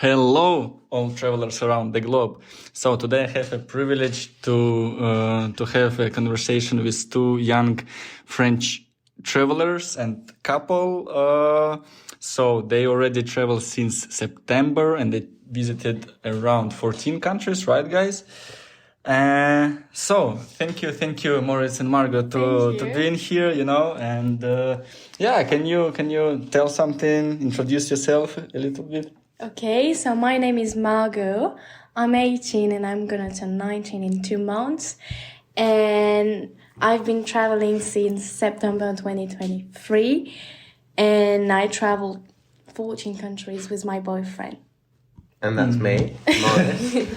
Hello, all travelers around the globe. So today I have a privilege to have a conversation with two young French travelers and couple. So they already traveled since September and they visited around 14 countries, right, guys? So thank you, Maurice and Margo, to being here, and can you tell something, introduce yourself a little bit? Okay, so my name is Margo. I'm 18 and I'm gonna turn 19 in 2 months. And I've been traveling since September 2023. And I traveled 14 countries with my boyfriend. And that's me, Maurice.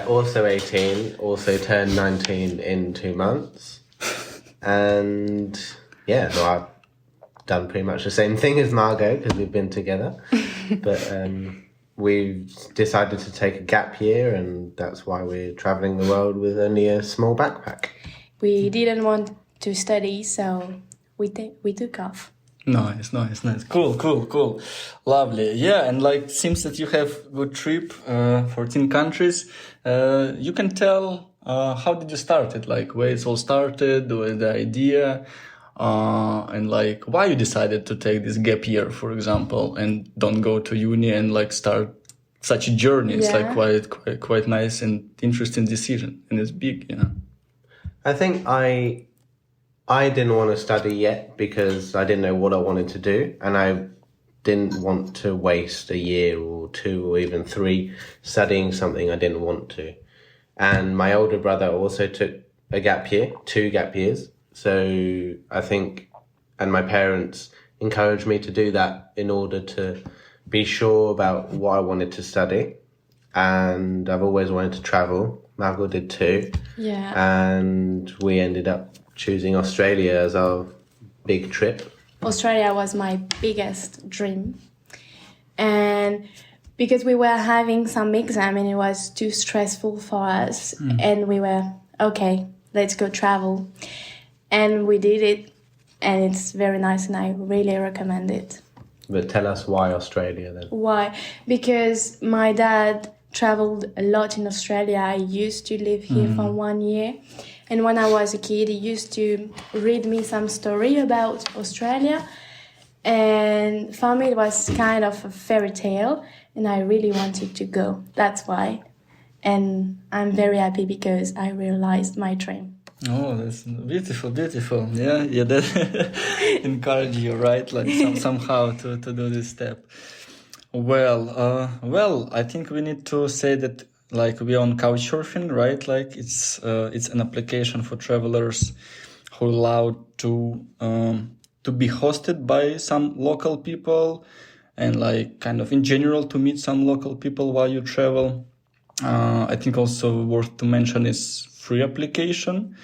Also 18, also turned 19 in 2 months. And yeah, so I've done pretty much the same thing as Margo because we've been together. But we've decided to take a gap year, and that's why we're travelling the world with only a small backpack. We didn't want to study, so we took off. Nice. Cool. Lovely. Yeah, and seems that you have good trip, 14 countries. You can tell how did you start it, where it all started, with the idea, and why you decided to take this gap year, for example, and don't go to uni and start such a journey. It's quite nice and interesting decision, and it's big, I think I didn't want to study yet because I didn't know what I wanted to do, and I didn't want to waste a year or 2 or even 3 studying something I didn't want to. And my older brother also took a gap year, 2 gap years. So I think, and my parents encouraged me to do that in order to be sure about what I wanted to study. And I've always wanted to travel. Margo did too. Yeah. And we ended up choosing Australia as our big trip. Australia was my biggest dream. And because we were having some exam and it was too stressful for us, and we were, okay, let's go travel. And we did it, and it's very nice, and I really recommend it. But tell us why Australia then. Why? Because my dad traveled a lot in Australia. I used to live here for 1 year. And when I was a kid, he used to read me some story about Australia. And for me, it was kind of a fairy tale, and I really wanted to go. That's why. And I'm very happy because I realized my dream. Oh, that's beautiful. Yeah, that encourage you, right? Somehow to do this step. Well, I think we need to say that we're on Couchsurfing, right? It's an application for travelers who are allowed to be hosted by some local people, and kind of in general to meet some local people while you travel. I think also worth to mention is free application.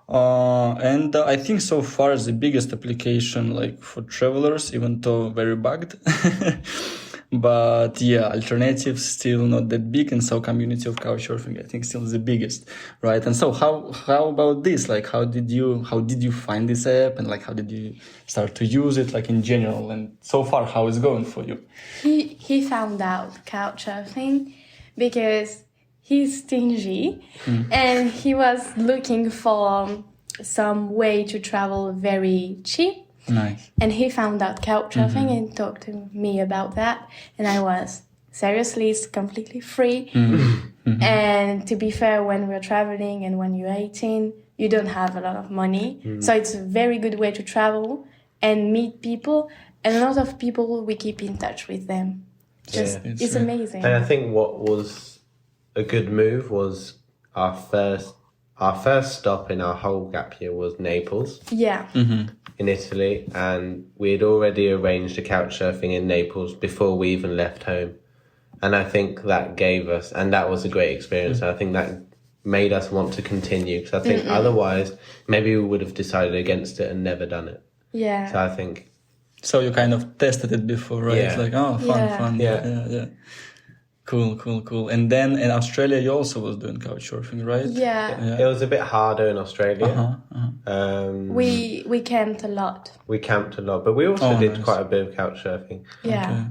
And I think so far is the biggest application for travelers, even though very bugged. But yeah, alternatives still not that big, and so community of Couchsurfing I think still is the biggest, right? And so how about this? How did you find this app, and how did you start to use it in general, and so far how is it going for you? He found out Couchsurfing because he's stingy, and he was looking for some way to travel very cheap. Nice. And he found out Couchsurfing and talked to me about that. And I was, seriously, it's completely free. And to be fair, when we're traveling and when you're 18, you don't have a lot of money. So it's a very good way to travel and meet people. And a lot of people, we keep in touch with them. It's amazing. And I think what was a good move was our first stop in our whole gap year was Naples. Yeah. In Italy, and we had already arranged a Couchsurfing in Naples before we even left home. And I think that gave us, and that was a great experience. And I think that made us want to continue, because I think otherwise maybe we would have decided against it and never done it. Yeah. So I think. So you kind of tested it before, right? Yeah. It's fun. Yeah. Cool. And then in Australia, you also was doing Couchsurfing, right? Yeah. It was a bit harder in Australia. We camped a lot. But we also did quite a bit of Couchsurfing. Yeah.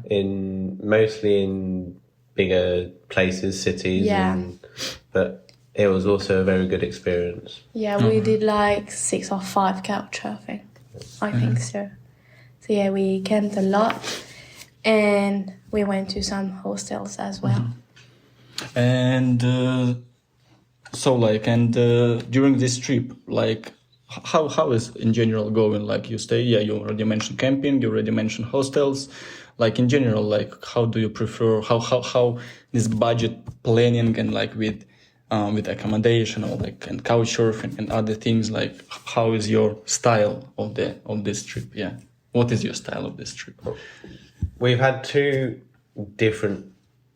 Mostly in bigger places, cities. Yeah. But it was also a very good experience. Yeah, we did like 6 or 5 couchsurfing. I think so. So yeah, we camped a lot, and we went to some hostels as well. And during this trip, like how is in general going? Like you stay, you already mentioned camping, you already mentioned hostels. Like in general, like how do you prefer how this budget planning and like with accommodation or like and couch surfing and other things, like how is your style of this trip? Yeah, what is your style of this trip? We've had 2 different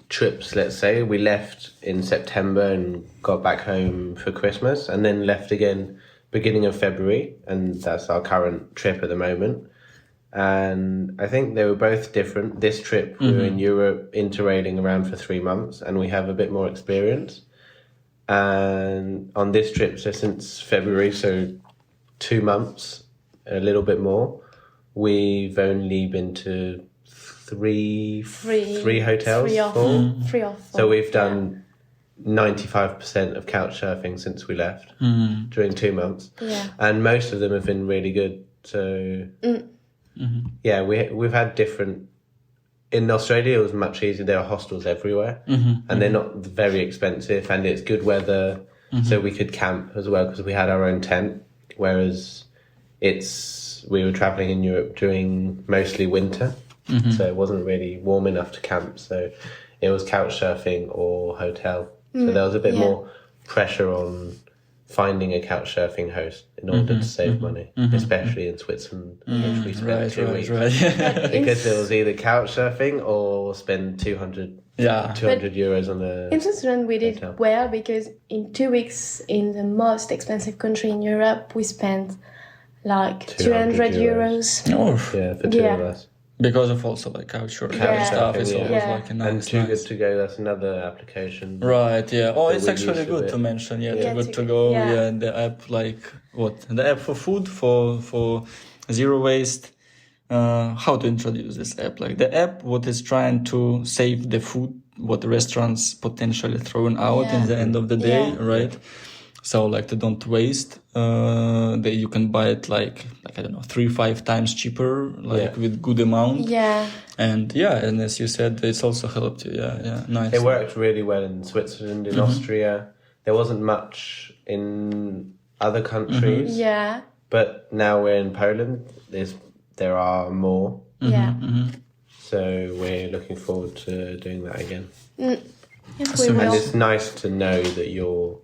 trips, let's say. We left in September and got back home for Christmas, and then left again beginning of February, and that's our current trip at the moment. And I think they were both different. This trip, we were in Europe interrailing around for 3 months, and we have a bit more experience. And on this trip, so since February, so 2 months, a little bit more, we've only been to three hotels. 3 or 4. 3 or 4. So we've done 95% of couch surfing since we left during 2 months. Yeah. And most of them have been really good. So yeah, we've had different. In Australia, it was much easier. There are hostels everywhere, and they're not very expensive, and it's good weather, so we could camp as well because we had our own tent. Whereas we were traveling in Europe during mostly winter, so it wasn't really warm enough to camp. So it was couch surfing or hotel. So there was a bit more pressure on finding a couch surfing host in order to save money, especially in Switzerland, which we spent 2 weeks. Because it was either couch surfing or spend 200 euros on a In Switzerland, we did hotel. well because in 2 weeks in the most expensive country in Europe, we spent like 200 euros. Oh, Yeah, for 2 of us. because of also like couch surfing Yeah. stuff. It's Yeah. always Yeah. like a And nice. Too Good To Go, that's another application. Right, yeah. Oh, So it's we actually used good it. to mention. Yeah, Yeah, Too Good to- To Go. yeah. Yeah, the app, like what? The app for food, for zero waste. How to introduce this app? Like the app, what is trying to save the food, what the restaurants potentially throwing out in the end of the day, Yeah. right? So like to don't waste. You can buy it like I don't know 3-5 times cheaper, like with good amount. Yeah. And as you said, it's also helped you. Yeah, nice. It worked really well in Switzerland, in Austria. There wasn't much in other countries. Yeah. But now we're in Poland. There are more. Yeah. So we're looking forward to doing that again. Yes, So we And will. it's nice to know that you're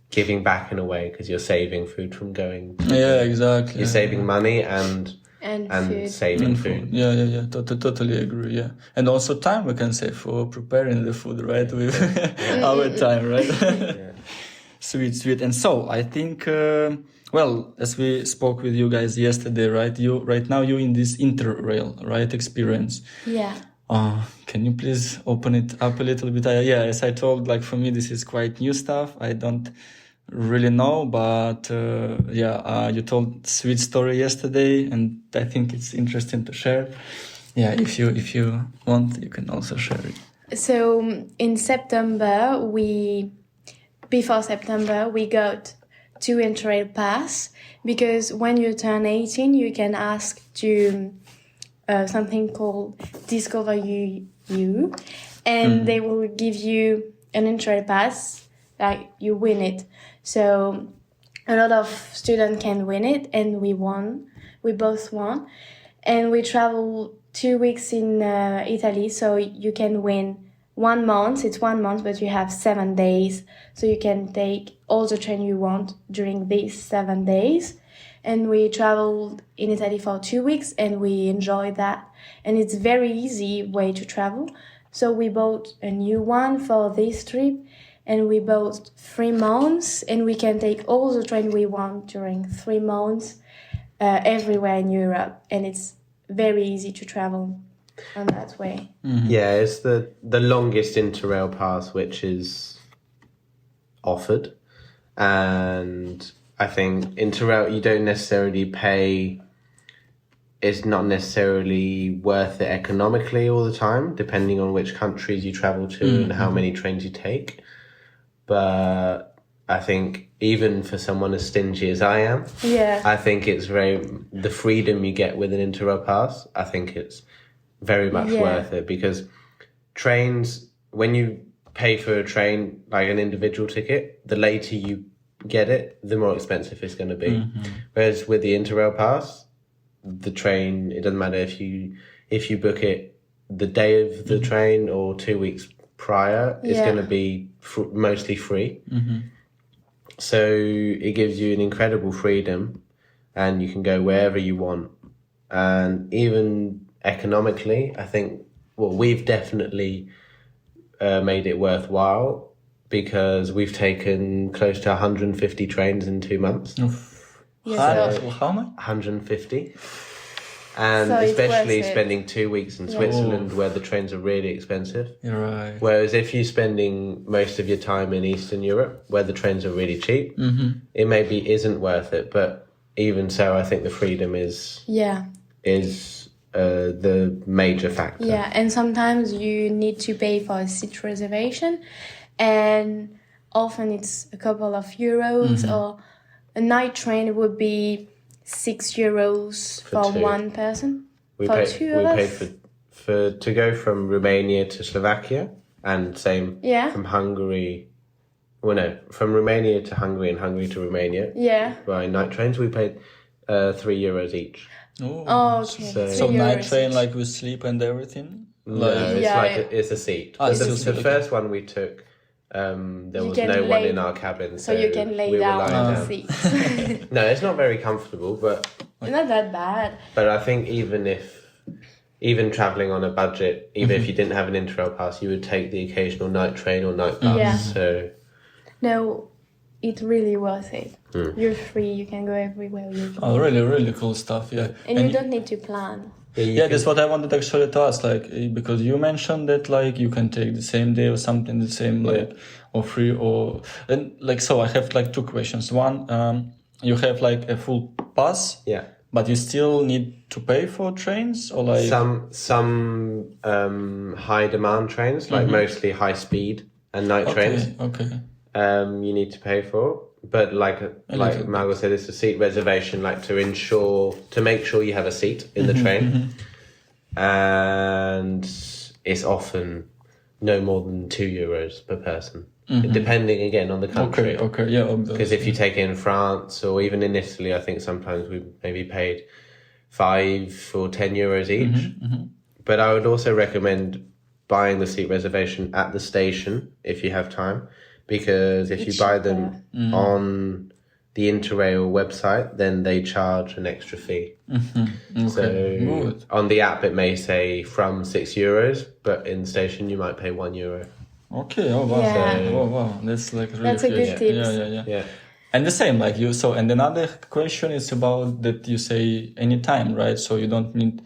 giving back in a way because you're saving food from going. Yeah, exactly. You're saving money and And food. saving food. Yeah. Totally agree. Yeah, and also time we can save for preparing the food, right? With our time, right? Sweet. And so I think, as we spoke with you guys yesterday, right? Right now you're in this interrail, right? Experience. Yeah. Can you please open it up a little bit? As I told, like for me, this is quite new stuff. I don't really know, but you told sweet story yesterday, and I think it's interesting to share. Yeah, if you want, you can also share it. So in September, before September, we got 2 Interrail pass because when you turn 18, you can ask to something called Discover You, and they will give you an Interrail pass, like you win it. So a lot of students can win it, and we won. We both won, and we traveled 2 weeks in Italy, so you can win 1 month. It's 1 month, but you have 7 days, so you can take all the train you want during these 7 days. And we traveled in Italy for 2 weeks, and we enjoyed that. And it's very easy way to travel. So we bought a new one for this trip, and we bought 3 months, and we can take all the train we want during 3 months everywhere in Europe. And it's very easy to travel on that way. Yeah, it's the longest Interrail pass which is offered. And I think Interrail, you don't necessarily pay it's not necessarily worth it economically all the time, depending on which countries you travel to and how many trains you take. But I think even for someone as stingy as I am, I think it's the freedom you get with an Interrail pass, I think it's very much worth it, because trains, when you pay for a train, like an individual ticket, the later you get it, the more expensive it's going to be. Whereas with the Interrail pass, the train, it doesn't matter if you book it the day of the train or 2 weeks prior, it's going to be mostly free. So it gives you an incredible freedom, and you can go wherever you want. And even economically, I think, well, we've definitely made it worthwhile, because we've taken close to 150 trains in 2 months. How much? 150. And So especially it's worth it. spending 2 weeks in Switzerland, where the trains are really expensive. You're right. Whereas if you're spending most of your time in Eastern Europe, where the trains are really cheap, it maybe isn't worth it. But even so, I think the freedom is the major factor. Yeah, and sometimes you need to pay for a seat reservation, and often it's a couple of euros, or a night train would be €6 for two. one person. We for paid, two we of paid us. for to go from Romania to Slovakia, and same from Hungary. Well, no, from Romania to Hungary and Hungary to Romania. By night trains, we paid €3 each. Oh, okay. So night €3 train, each. like with sleep and everything? No, it's Yeah, like it's a seat. Ah, the it's a seat, okay. first one we took, there You was can no one lay- in our cabin, So you can lay we were down lying on the down. seat. No, it's not very comfortable, but Not that bad. I think even traveling on a budget, even if you didn't have an Interrail pass, you would take the occasional night train or night bus. Yeah. So No, it's really worth it. You're free. You can go everywhere you can. Oh, really, really cool stuff, yeah. And you don't need to plan. Yeah, that's what I wanted actually to ask, like, because you mentioned that, like, you can take the same day or something, the same, like, or free, or, and, like, so I have, like, two questions. One, you have, like, a full pass, but you still need to pay for trains, or, like... Some high demand trains, like mostly high speed and night trains, you need to pay for. But like Margo said, it's a seat reservation, like to make sure you have a seat in the train. And it's often no more than €2 per person, depending again on the country. Because if you take it in France or even in Italy, I think sometimes we maybe paid €5 or €10 each. But I would also recommend buying the seat reservation at the station if you have time. Because if you buy them on the Interrail website, then they charge an extra fee. So on the app, it may say from €6, but in the station, you might pay €1. Okay, oh wow. Yeah. Oh wow, that's like really That's a good huge. tip. Yeah. And the same, like you, so, and another question is about that you say anytime, right? So you don't need,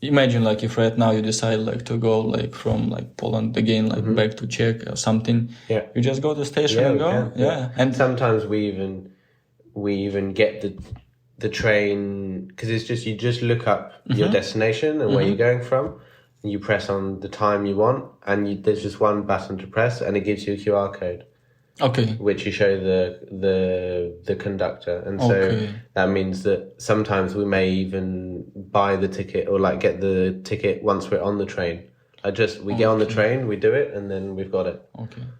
imagine like if right now you decide like to go like from like Poland again, like back to Czech or something. Yeah. You just go to the station and go. Can. And sometimes we even get the train, because it's just, you just look up your destination and where you're going from, and you press on the time you want, and there's just one button to press, and it gives you a QR code. Which you show the conductor, and so that means that sometimes we may even buy the ticket or like get the ticket once we're on the train. We get on the train, we do it, and then we've got it.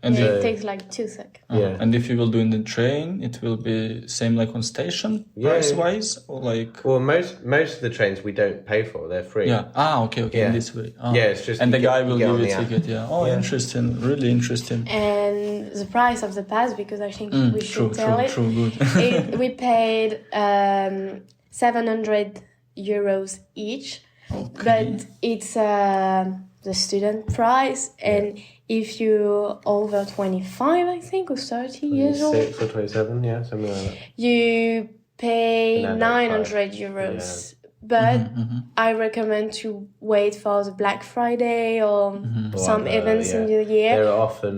And it takes like 2 seconds. And if you will do in the train, it will be same like on station price wise, or like. Well, most of the trains we don't pay for; they're free. In this way. It's just. And the guy will give you a ticket. Interesting, really interesting. And the price of the pass, because I think we should tell it. Good. We paid €700 each, but it's the student price, and if you're over 25, I think, or 30 years old, 26 or 27, something like that. You pay An adult €900. But I recommend to wait for the Black Friday or some events in the year. There are often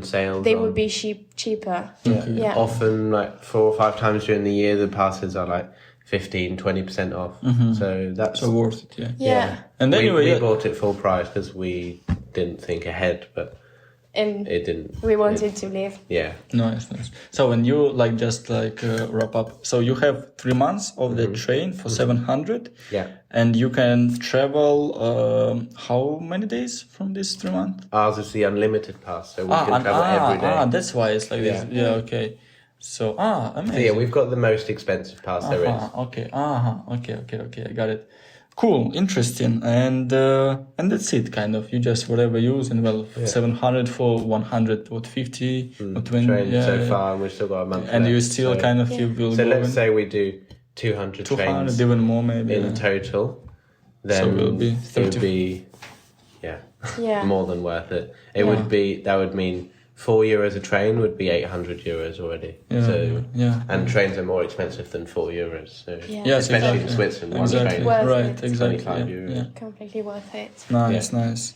sales. They would be cheaper. Often like 4 or 5 times during the year, the passes are like 15-20% off. So that's So worth it, yeah. Yeah. And anyway, we bought it full price because we didn't think ahead, but And it didn't. we wanted to live. Yeah. Nice. So when you wrap up, so you have 3 months of the train for 700. Yeah. And you can travel how many days from this 3 months? Ours is the unlimited pass, so we can travel every day. That's why it's like this. Yeah, okay. So, amazing. So yeah, we've got the most expensive pass there is. Okay. Okay. I got it. Cool, interesting, and that's it. Kind of, you just whatever use, and 700 for 100, 50, or 20. Trained so far, and we've still got a month. And left, you still so. kind of you will So go let's in. say we do 200 trains even more maybe in total. Then So it'll be it would be Yeah. more than worth it. It would be, that would mean €4 a train would be €800 already. And trains are more expensive than €4. So Yeah. Yes, especially in exactly. Switzerland, one Exactly. train. Worth Right, it. exactly. 25 Yeah. euros. Yeah. Completely worth it. Nice.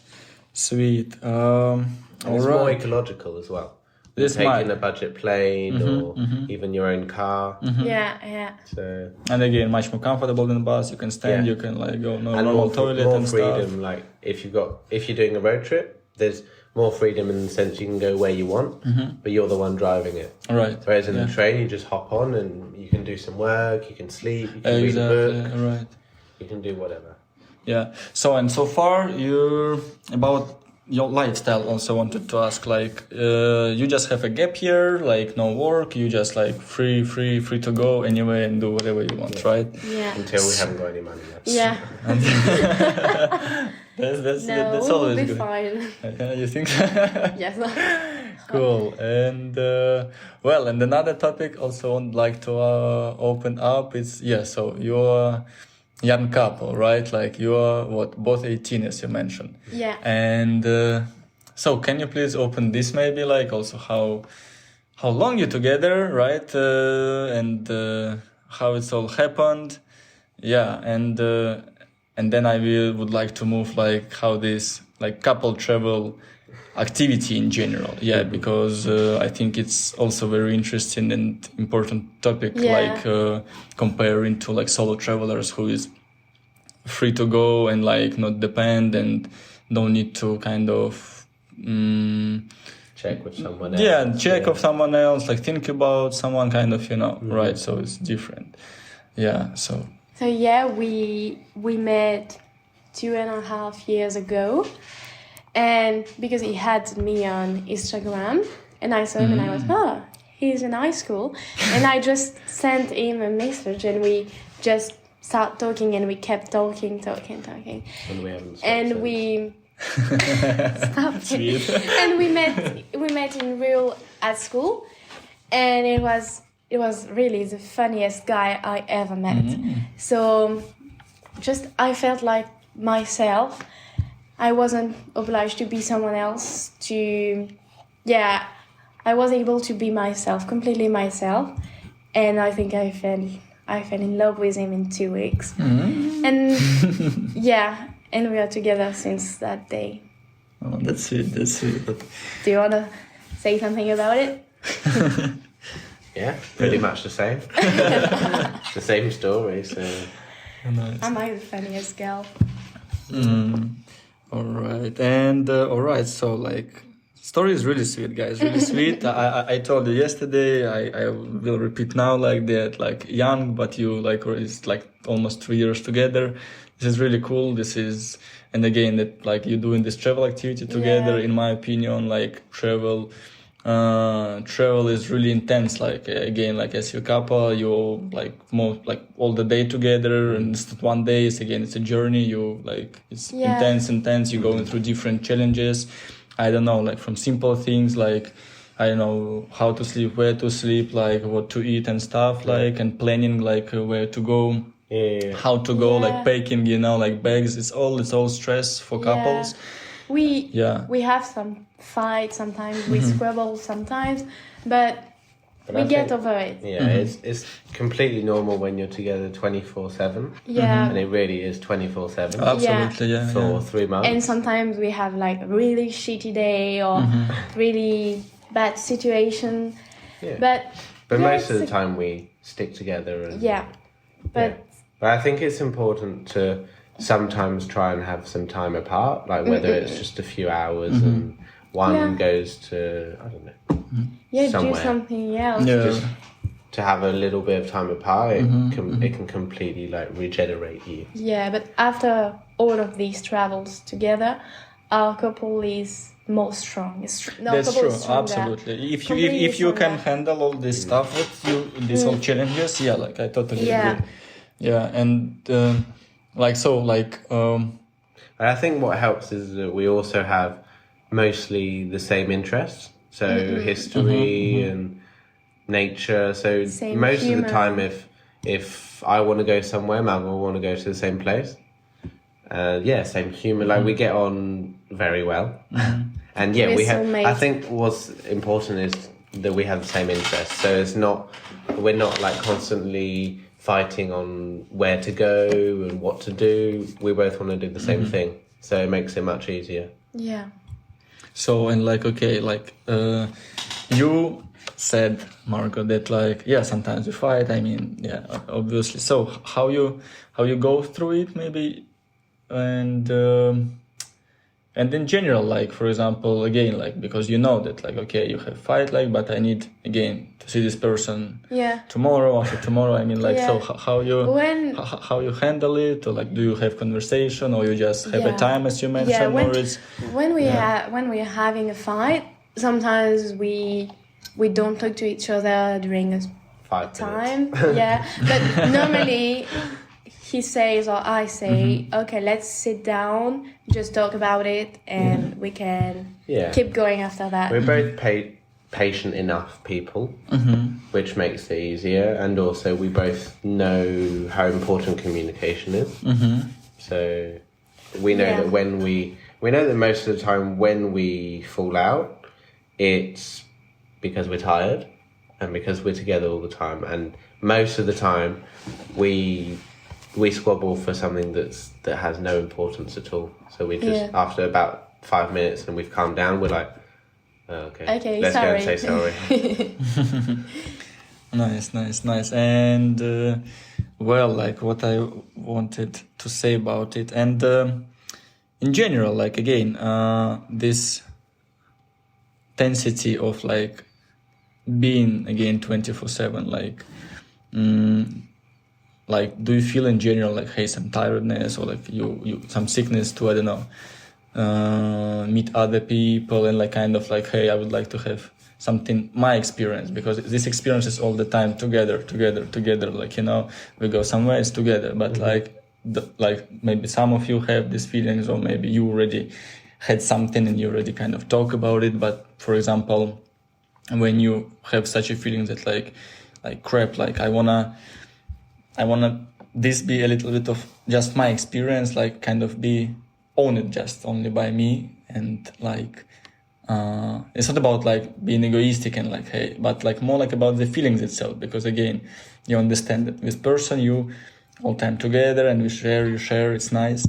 Sweet. And it's more Alright. ecological as well. This Taking might- a budget plane or even your own car. Yeah. So And again, much more comfortable than bus. You can stand. Yeah. You can go and normal more, toilet more and freedom. stuff. Like if you're doing a road trip, there's more freedom in the sense you can go where you want, but you're the one driving it. Right. Whereas in the train, you just hop on and you can do some work, you can sleep, you can read a Exactly. book, Right. you can do whatever. Yeah. So far, you're about your lifestyle. Also wanted to ask, like, you just have a gap year, like no work. You just like free to go anywhere and do whatever you want, right? Yeah. Until we haven't got any money left. Yeah. That's No, always we'll be good. fine. You think? Yes. Cool. And and another topic also I'd like to open up is so you're young couple, right? Like you're both 18 as you mentioned. Yeah. And so can you please open this maybe like also how long you together, right? And how it's all happened. Yeah, and then I would like to move like how this like couple travel activity in general. Yeah, because I think it's also very interesting and important topic. Yeah. Like comparing to like solo travelers who is free to go and like not depend and don't need to kind of Check with someone else. yeah check of someone else, like think about someone kind of right. So it's different. Yeah. So yeah, we met 2.5 years ago, and because he had me on Instagram, and I saw him and I was, he's in high school, and I just sent him a message, and we just started talking, and we kept talking. And we haven't stopped And since. we stopped. Sweet. And we met in real at school, and it was really the funniest guy I ever met. So just I felt like myself. I wasn't obliged to be someone else. I was able to be myself, completely myself, and I think I fell in love with him in 2 weeks. And and we are together since that day. oh, that's sweet. But Do you want to say something about it? Yeah, pretty much the same. The same story. So nice. Am I the funniest girl? All right. And all right. So like, story is really sweet, guys. Really sweet. I told you yesterday. I will repeat now. Like that. Like young, but you like is like almost 3 years together. This is really cool. This is, and again that like you're doing this travel activity together. Yeah. In my opinion, like travel is really intense. Like again, like as your couple, you like more like all the day together, and it's not one day. It's a journey. You like it's intense. You're going through different challenges. I don't know, like from simple things like I don't know how to sleep, where to sleep, like what to eat and stuff, like and planning like where to go. yeah. How to go, like packing, like bags. It's all stress for couples. We have some fights sometimes. We squabble sometimes, but we get over it. Yeah, it's completely normal when you're together 24/7. Yeah. And it really is 24/7 Absolutely, yeah. for 3 months. And sometimes we have like a really shitty day or really bad situation. Yeah. But But yeah, most of the it's time we stick together and But But I think it's important to sometimes try and have some time apart, like whether it's just a few hours and one goes to, I don't know, do somewhere. something else. Yeah. Just to have a little bit of time apart, it can completely like regenerate you. Yeah, but after all of these travels together, our couple is more strong. That's true, absolutely. If you can handle all this stuff with you, these all challenges, yeah, like I totally agree. Yeah, and I think what helps is that we also have mostly the same interests, so history and nature. So Same most humor. of the time, if I want to go somewhere, Margo will want to go to the same place. Same humor. Like we get on very well, and We're we have. soulmates. I think what's important is that we have the same interests. So we're not like constantly fighting on where to go and what to do. We both want to do the same thing, so it makes it much easier. Yeah. So, and you said, Margo, that sometimes we fight. I mean, yeah, obviously. So how you go through it, maybe, and in general, like for example, again, like because you know that you have fight, but I need again to see this person tomorrow, after tomorrow. I mean, so how you handle it, or do you have conversation, or you just have a time as you mentioned, or it's when we're having a fight, sometimes we don't talk to each other during a 5 time. minutes. But normally he says or I say, okay, let's sit down, just talk about it, and we can keep going after that. We're both patient enough people, which makes it easier, and also we both know how important communication is. So we know that we know that most of the time when we fall out, it's because we're tired and because we're together all the time, and most of the time we squabble for something that has no importance at all. So we just after about 5 minutes and we've calmed down, we're like, okay, let's go and say sorry. Nice. And what I wanted to say about it, and in general, again, this intensity of being again 24/7, do you feel in general some tiredness, or you some sickness to, I don't know, meet other people and hey, I would like to have something, my experience, because this experience is all the time together, we go somewhere, it's together, but maybe some of you have these feelings, or maybe you already had something and you already kind of talk about it. But for example, when you have such a feeling that crap, I wanna this be a little bit of just my experience, kind of be owned just only by me, and it's not about being egoistic and hey, but more about the feelings itself, because again, you understand that with person you all time together and you share, it's nice,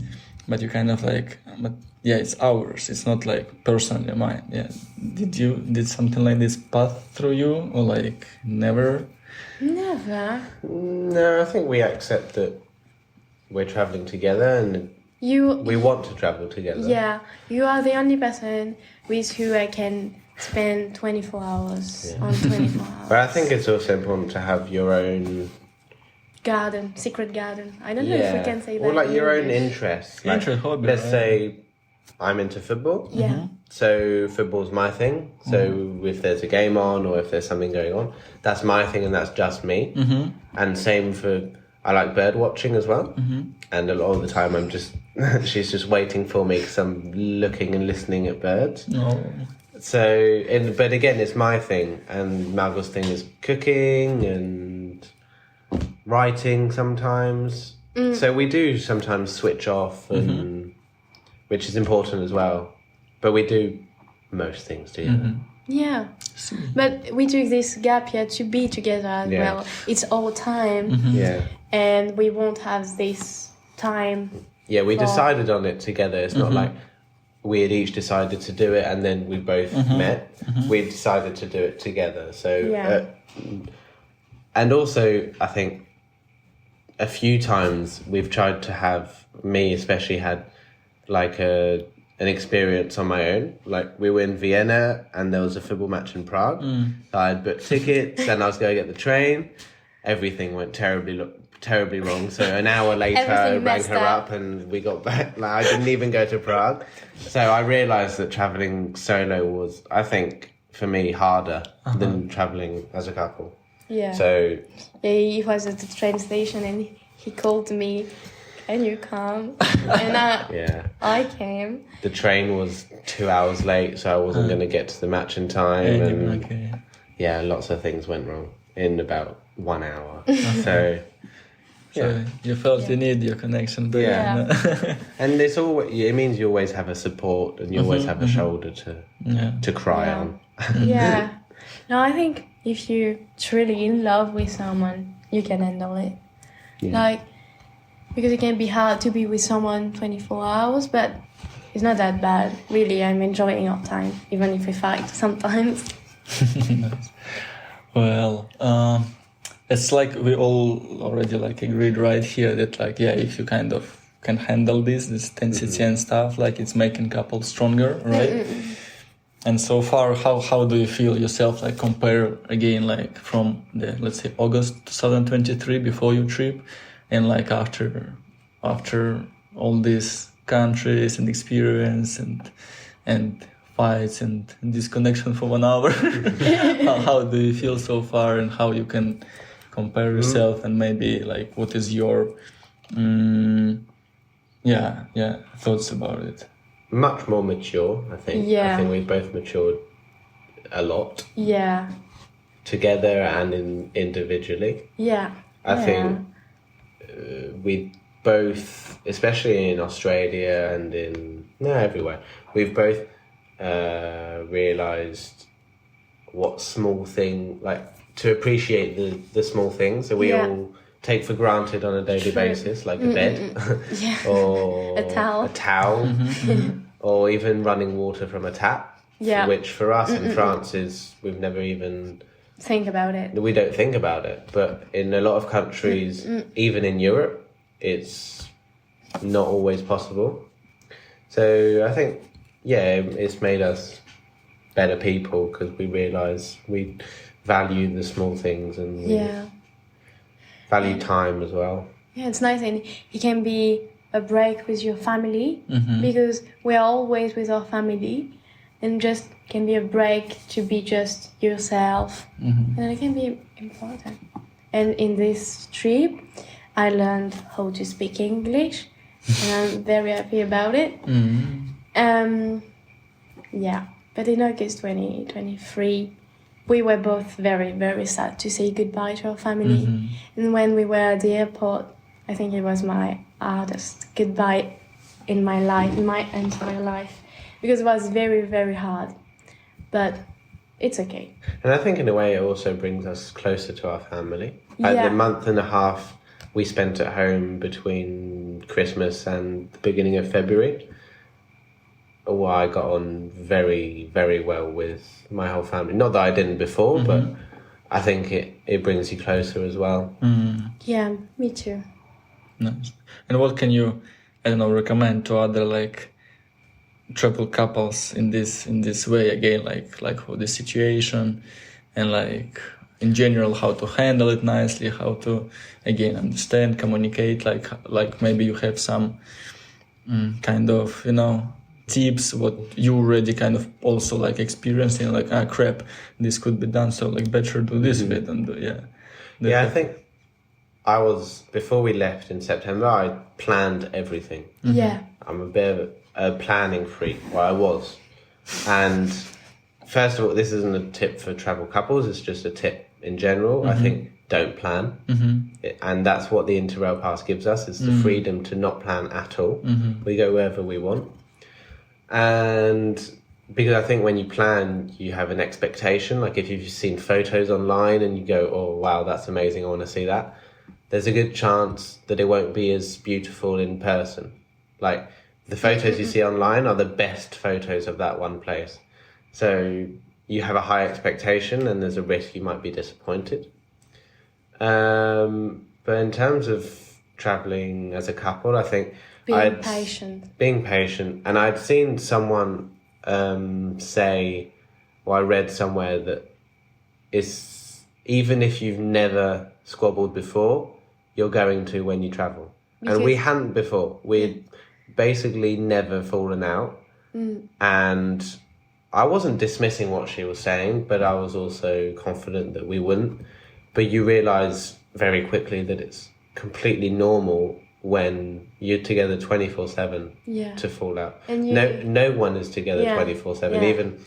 but you kind of but yeah, it's ours, it's not personally mine. Yeah, did something like this pass through you, or never? Never. No, I think we accept that we're traveling together and we want to travel together. Yeah, you are the only person with who I can spend 24 hours on 24 hours. But I think it's also important to have your own garden, secret garden. I don't know if we can say that. Or your own interests. Hobby. Let's say I'm into football. Yeah. So football's my thing. So if there's a game on or if there's something going on, that's my thing and that's just me. And same for, I like bird watching as well. And a lot of the time I'm just, she's just waiting for me because I'm looking and listening at birds. No. So, but again, it's my thing. And Margo's thing is cooking and writing sometimes. So we do sometimes switch off, and which is important as well. But we do most things together. Yeah. But we took this gap year to be together as well. It's all time. Yeah. And we won't have this time. Yeah, we decided on it together. It's not like we had each decided to do it and then we both met. We decided to do it together. So, and also I think a few times we've tried to have, me especially, had like an experience on my own. Like we were in Vienna and there was a football match in Prague. So I had booked tickets and I was going to get the train. Everything went terribly wrong. So an hour later I rang her up and we got back. Like, I didn't even go to Prague. So I realised that travelling solo was, I think, for me, harder than travelling as a couple. Yeah. So he was at the train station and he called me, "Can you come?" And I came. The train was 2 hours late, so I wasn't going to get to the match in time. And lots of things went wrong in about 1 hour. So you felt you need your connection. But and it means you always have a support and you always have a shoulder to cry on. Yeah. No, I think if you're truly in love with someone, you can handle it. Like, because it can be hard to be with someone 24 hours, but it's not that bad. Really, I'm enjoying our time, even if we fight sometimes. Nice. Well, it's like we all already like agreed right here that like, if you kind of can handle this intensity and stuff, like it's making couples stronger, right? And so far, how do you feel yourself, like compare again, like from the, let's say, August 2023 before your trip, and like after all these countries and experience and fights and disconnection for 1 hour? how do you feel so far, and how you can compare yourself, and maybe like what is your thoughts about it? Much more mature, I think. Yeah. I think we both matured a lot. Yeah. Together and individually. Yeah. I think we both, especially in Australia and everywhere, we've both realised what small thing, like to appreciate the small things that we all take for granted on a daily basis, like a bed or a towel, or even running water from a tap, which for us in France we've never even think about it. We don't think about it, but in a lot of countries, even in Europe, it's not always possible. So I think, it's made us better people because we realise we value the small things and we value time as well. Yeah, it's nice, and it can be a break with your family because we're always with our family, and just can be a break to be just yourself, and it can be important. And in this trip, I learned how to speak English, and I'm very happy about it. But in August 2023, we were both very, very sad to say goodbye to our family. And when we were at the airport, I think it was my hardest goodbye in my life, in my entire life, because it was very, very hard. But it's okay. And I think in a way it also brings us closer to our family. The month and a half we spent at home between Christmas and the beginning of February, I got on very, very well with my whole family. Not that I didn't before, but I think it brings you closer as well. Yeah, me too. Nice. And what can you, recommend to other like travel couples in this way again, like for this situation, and like in general how to handle it nicely, how to again understand, communicate, like maybe you have some kind of tips what you already kind of also like experiencing, like crap, this could be done, so like better do this bit and I think before we left in September, I planned everything. I'm a bit of a planning freak. Well, I was. And first of all, this isn't a tip for travel couples, it's just a tip in general. I think don't plan. And that's what the Interrail Pass gives us, is the freedom to not plan at all. We go wherever we want. And because I think when you plan, you have an expectation. Like if you've seen photos online and you go, oh, wow, that's amazing, I want to see that. There's a good chance that it won't be as beautiful in person. Like the photos you see online are the best photos of that one place. So you have a high expectation and there's a risk you might be disappointed. But in terms of traveling as a couple. I think Being patient. Being patient. And I'd seen someone say, or I read somewhere that it's, even if you've never squabbled before, you're going to when you travel. And we hadn't before. We'd basically never fallen out. And I wasn't dismissing what she was saying, but I was also confident that we wouldn't. But you realise very quickly that it's completely normal when you're together 24/7 to fall out. And no one is together 24/7. Even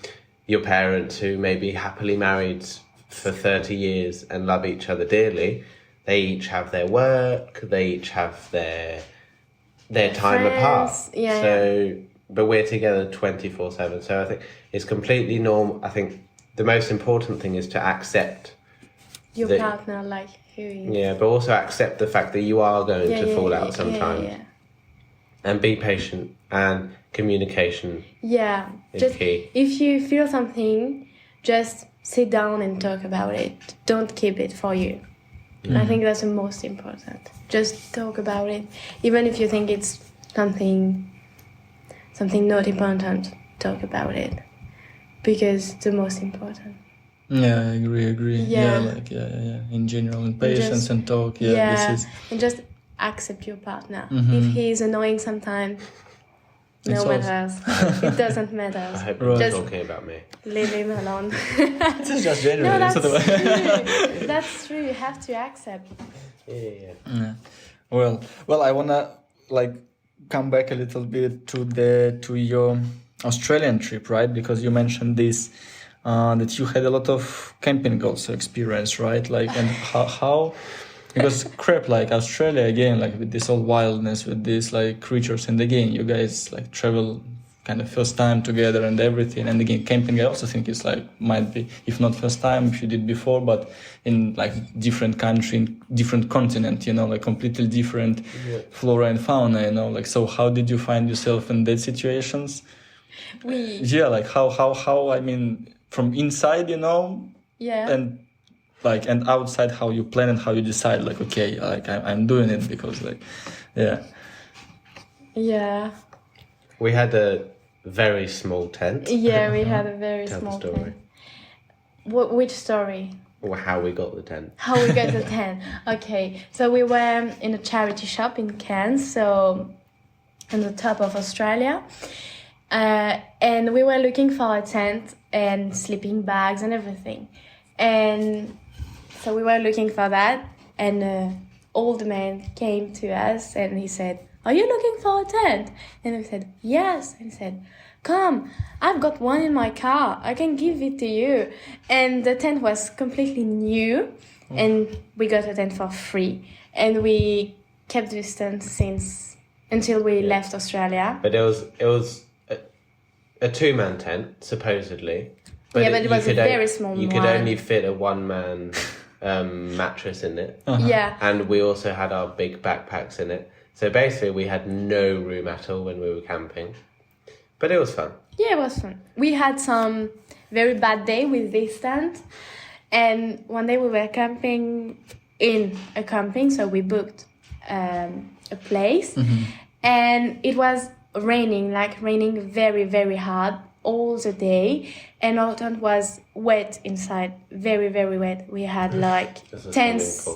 your parents who may be happily married for 30 years and love each other dearly, they each have their work, they each have their time friends, apart. But we're together 24/7. So I think it's completely normal. I think the most important thing is to accept your partner like who he is. Yeah, but also accept the fact that you are going to fall out sometimes. And be patient, and communication is key. If you feel something, just sit down and talk about it. Don't keep it for you. I think that's the most important. Just talk about it. Even if you think it's something not important, talk about it. Because it's the most important. Yeah, I agree. Yeah. In general, and patience and talk. This is... And just accept your partner. If he's annoying sometimes, no one else. It doesn't matter. I hope you're just talking about me. Leave him alone. This is just general. No, that's true. That's true. You have to accept. Yeah. Well, I wanna come back a little bit to your Australian trip, right? Because you mentioned this. That you had a lot of camping also experience, right? And how because crap, Australia again, with this all wildness, with these creatures, and again you guys travel kind of first time together and everything, and again camping I also think is might be, if not first time, if you did before, but in different country, different continent, completely different flora and fauna, so how did you find yourself in that situations? How I mean, from inside, and and outside, how you plan and how you decide, I'm doing it because, We had a very small tent. Yeah, we had a very small tent. Which story? Or how we got the tent. How we got the tent. Okay, so we were in a charity shop in Cairns, so on the top of Australia. And we were looking for a tent and sleeping bags and everything. And so we were looking for that, and an old man came to us and he said, "Are you looking for a tent?" And we said, "Yes." And he said, "Come, I've got one in my car. I can give it to you." And the tent was completely new, and we got a tent for free. And we kept this tent until we left Australia. But it was a 2-man tent, supposedly. But it was a very small one. You could only fit a 1-man mattress in it. Yeah. And we also had our big backpacks in it. So basically we had no room at all when we were camping. But it was fun. Yeah, it was fun. We had some very bad day with this tent. And one day we were camping in a camping, so we booked a place. And it was raining very, very hard all the day, and our tent was wet inside, very, very wet. We had tents.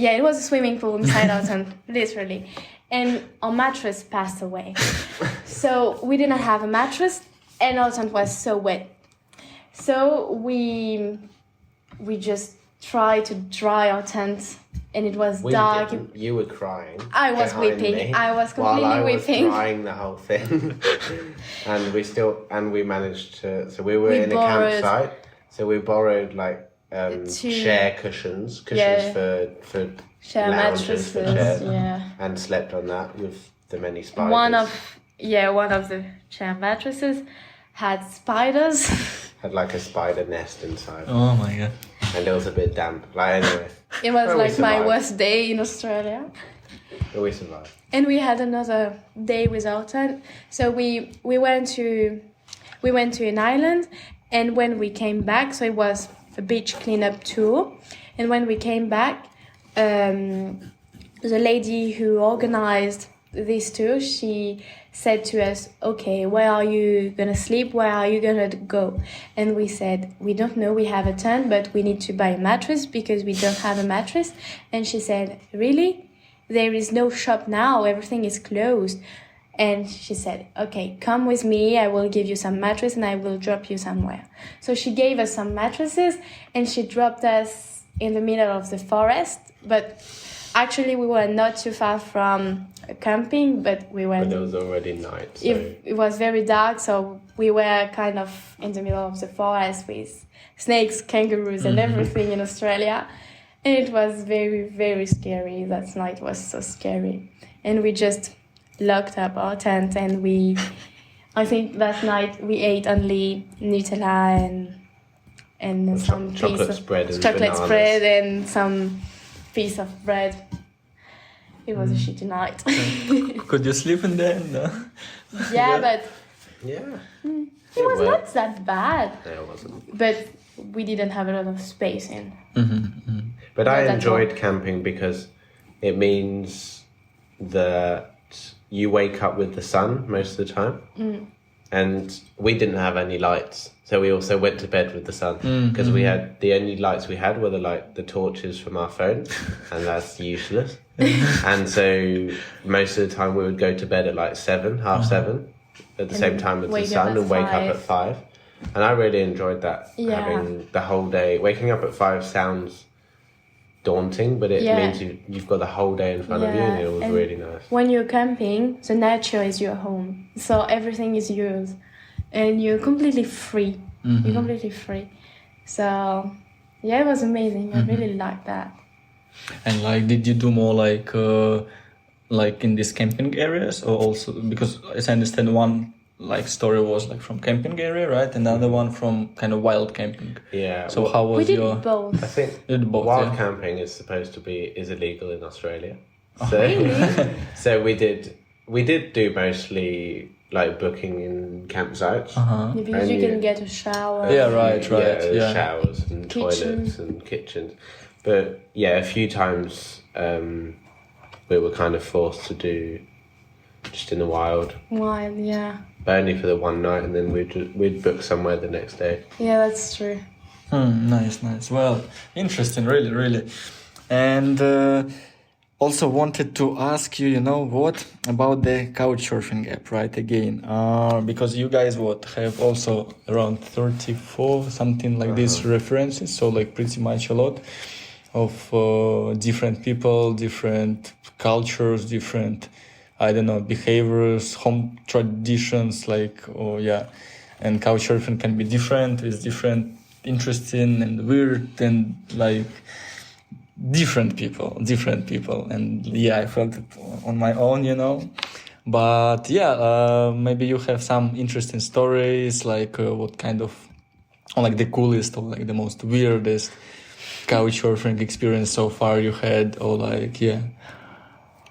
Yeah, it was a swimming pool inside our tent, literally. And our mattress passed away. So we didn't have a mattress, and our tent was so wet. So we just tried to dry our tent. And it was dark. You were crying. I was weeping. I was completely weeping. I was crying the whole thing. And we managed to. So we were in a campsite. So we borrowed chair cushions for chair mattresses for chairs, and slept on that with the many spiders. One of the chair mattresses had spiders. Had a spider nest inside. Oh my god. And it was a bit damp. Anyway. It was my worst day in Australia. But we survived. And we had another day without tent. So we went to an island, and when we came back, so it was a beach cleanup tour. And when we came back, the lady who organized this tour, she said to us, okay, where are you gonna sleep? Where are you gonna go? And we said, we don't know, we have a tent, but we need to buy a mattress because we don't have a mattress. And she said, really? There is no shop now, everything is closed. And she said, okay, come with me, I will give you some mattress and I will drop you somewhere. So she gave us some mattresses and she dropped us in the middle of the forest, but actually we were not too far from camping, but we went... But it was already night, so... It was very dark, so we were kind of in the middle of the forest with snakes, kangaroos and everything in Australia. And it was very, very scary. That night was so scary. And we just locked up our tent and I think that night we ate only Nutella and some chocolate spread and chocolate bananas. spread and some piece of bread. It was a shitty night. Could you sleep in there? No? Yeah, but Yeah. it was not that bad. No, it wasn't. But we didn't have a lot of space in. But I that's enjoyed all. camping because it means that you wake up with the sun most of the time. And we didn't have any lights. So we also went to bed with the sun because we had the only lights we had were the torches from our phone, and that's useless. And so most of the time we would go to bed at like 7, half 7, at the same time as the wake up sun, at and wake 5. up at 5. And I really enjoyed that. Yeah. Having the whole day. Waking up at 5 sounds daunting, but it means you've got the whole day in front of you, and it was really nice. When you're camping, the nature is your home. So everything is yours. And you're completely free. You're completely free. So, yeah, it was amazing. I really liked that. And like, did you do more like in these camping areas, or also, because as I understand, one like story was like from camping area, right? Another one from kind of wild camping. Yeah. So how was We did your? both. I think You did both, wild yeah. camping is supposed to be illegal in Australia. Oh, So Really? so we did do mostly like booking in campsites. Uh-huh. Because And you you- can get a shower. Yeah, right. Yeah, showers and Kitchen. toilets and kitchens. But yeah, a few times we were kind of forced to do just in the wild, Wild, yeah. but only for the one night, and then we'd book somewhere the next day. Yeah, that's true. Nice. Well, interesting, really. And also wanted to ask you, what about the Couchsurfing app, right? Again, because you guys have also around 34 something like these references, so like pretty much a lot of different people, different cultures, different behaviors, home traditions, and Couchsurfing can be different. It's different, interesting and weird, and like different people, and I felt it on my own, but maybe you have some interesting stories, like what kind of, or like the coolest or like the most weirdest Couchsurfing experience so far you had, or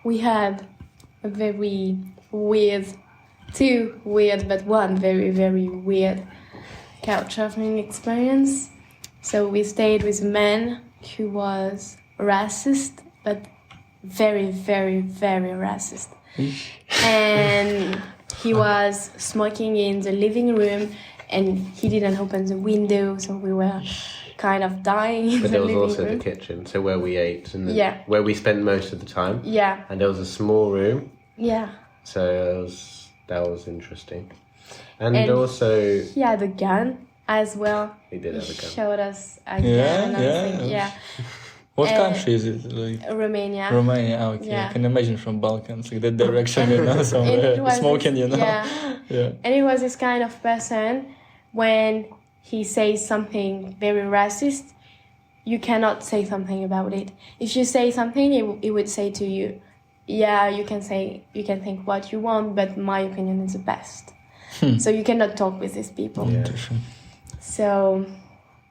We had a very weird, two weird, but one very, very weird Couchsurfing experience. So we stayed with a man who was racist, but very, very, very racist. And he was smoking in the living room, and he didn't open the window, so we were kind of dying in But the there was living also room. the kitchen, so where we ate and where we spent most of the time. Yeah, And there was a small room, yeah. so that was interesting. And And also, He had a gun as well. he did have a He gun. showed us a gun. Yeah, and everything. yeah. Yeah. What country is it? Like Romania. Romania. Okay, Yeah. I can imagine from Balkans, like that direction, so And it was smoking, this- Yeah. yeah. And he was this kind of person, when he says something very racist, you cannot say something about it. If you say something, he would say to you, yeah, you can think what you want, but my opinion is the best. So you cannot talk with these people. Yeah. So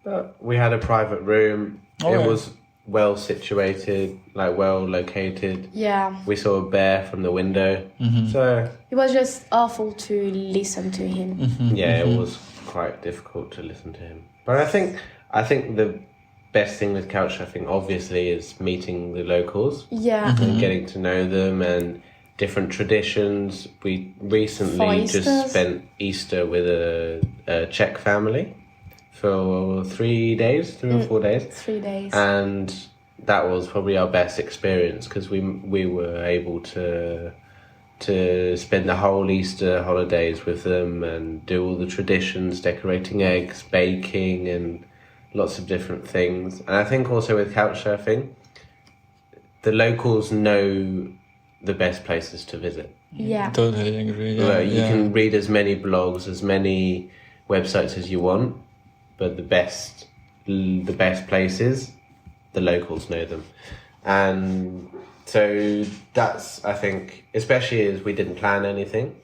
But we had a private room. Oh, It yeah. was well situated, like well located. yeah, We saw a bear from the window. So it was just awful to listen to him. yeah, it was quite difficult to listen to him. But I think best thing with Couchsurfing, obviously, is meeting the locals Yeah. and getting to know them and different traditions. We recently For just Easters. spent Easter with a Czech family for 3 days, 3 or 4 days. 3 days. And that was probably our best experience because we were able to spend the whole Easter holidays with them and do all the traditions, decorating eggs, baking, and lots of different things. And I think also with Couchsurfing, the locals know the best places to visit. Yeah. Totally agree. Yeah, Well, you can read as many blogs, as many websites as you want, but the best places, the locals know them. And so that's, I think, especially as we didn't plan anything.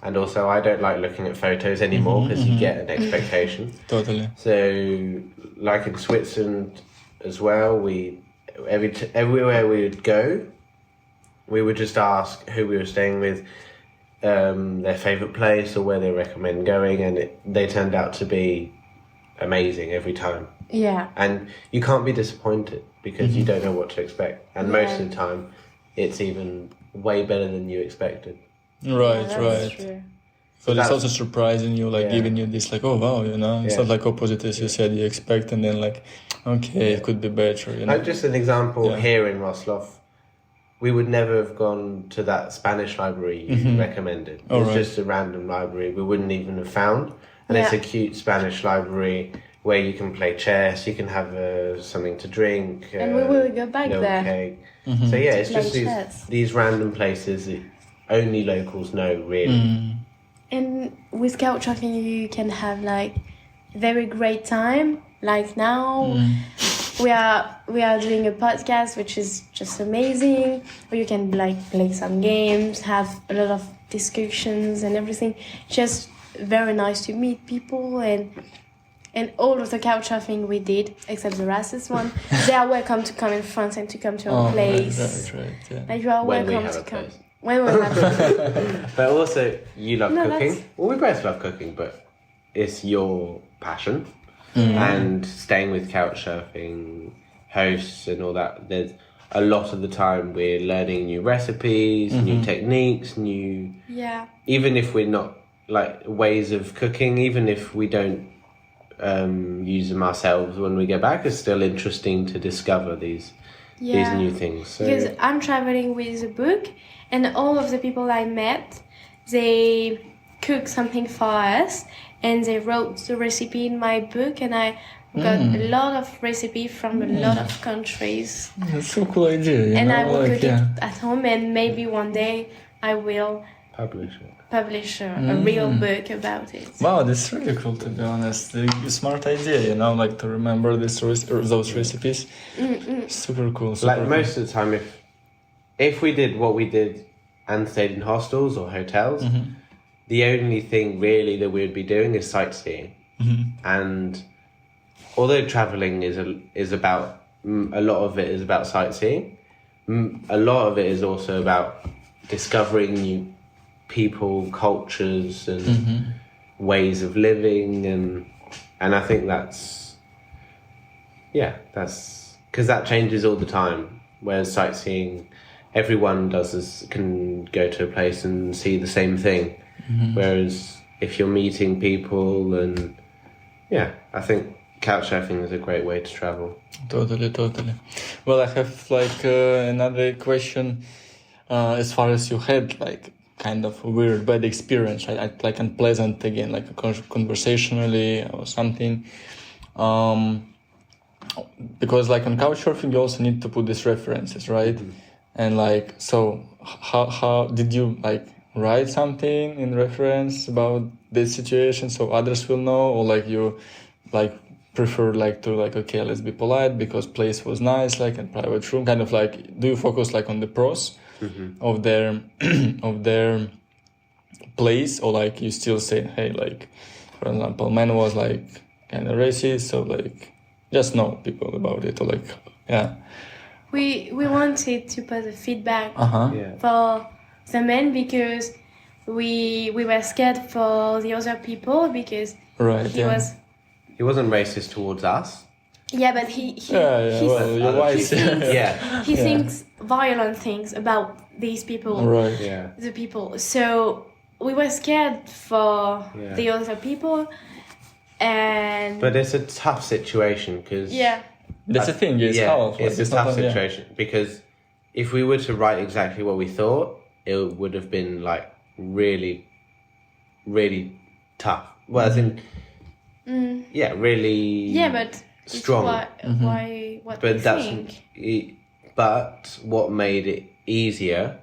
And also I don't like looking at photos anymore because you get an expectation. Totally. So like in Switzerland as well, everywhere we would go, we would just ask who we were staying with, their favourite place or where they recommend going, and they turned out to be amazing every time. Yeah. And you can't be disappointed because you don't know what to expect. And most of the time, it's even way better than you expected. Right, That's right. true. So it's also surprising you, like giving you this, like, oh wow, it's not like opposite as you said you expect, and then like, okay, it could be better, And just an example here in Roslav, we would never have gone to that Spanish library you recommended. It was just a random library we wouldn't even have found. And it's a cute Spanish library where you can play chess, you can have something to drink. And we will go back there. Cake. So yeah, it's just chess. these random places that only locals know, really. And with Couchsurfing, you can have like very great time. Like now, we are doing a podcast, which is just amazing. Or you can like play some games, have a lot of discussions and everything. Just very nice to meet people and all of the Couchsurfing we did, except the racist one, they are welcome to come in France and to come to our place. Right, yeah. And you are When we welcome have to a come. place. When we have But also, you love No, cooking. that's- Well, we both love cooking, but it's your passion. And staying with Couchsurfing hosts and all that, there's a lot of the time we're learning new recipes, new techniques, Yeah. even if we're not, like, ways of cooking, even if we don't use them ourselves when we get back, it's still interesting to discover these new things. So, Because I'm traveling with a book, and all of the people I met, they cook something for us, and they wrote the recipe in my book, and I got a lot of recipe from a lot of countries. That's a cool idea, And I will cook it at home, and maybe one day I will publish it. publish a real book about it. Wow, that's really cool, to be honest. A smart idea, like to remember those recipes. Super cool. Super Like, most of the time, if we did what we did and stayed in hostels or hotels, the only thing really that we would be doing is sightseeing. And although traveling is about, a lot of it is about sightseeing, a lot of it is also about discovering new people, cultures, and ways of living, and I think that's because that changes all the time. Whereas sightseeing, everyone can go to a place and see the same thing. Whereas if you're meeting people, and I think Couchsurfing is a great way to travel. Totally. Well, I have like another question. As far as you had like kind of a weird, bad experience, right? Like unpleasant again, like conversationally or something. Because like on Couchsurfing, you also need to put these references, right? And like, so how did you like write something in reference about this situation so others will know, or like you like prefer like to like, okay, let's be polite because place was nice, like in private room, kind of like, do you focus like on the pros of their of their place, or like you still say, hey, like for example, man was like kind of racist, so like just know people about it, or like We wanted to put a feedback Yeah. for the men because we were scared for the other people because right, he was He wasn't racist towards us. Yeah, but he well, your wife, Yeah. he thinks violent things about these people, right. Yeah. the people. So we were scared for the other people, and But it's a tough situation because That's the thing. It's hard. it's a tough situation because if we were to write exactly what we thought, it would have been like really, really tough. Well, as in, really. yeah, but strong. It's why what But we that's think. but what made it easier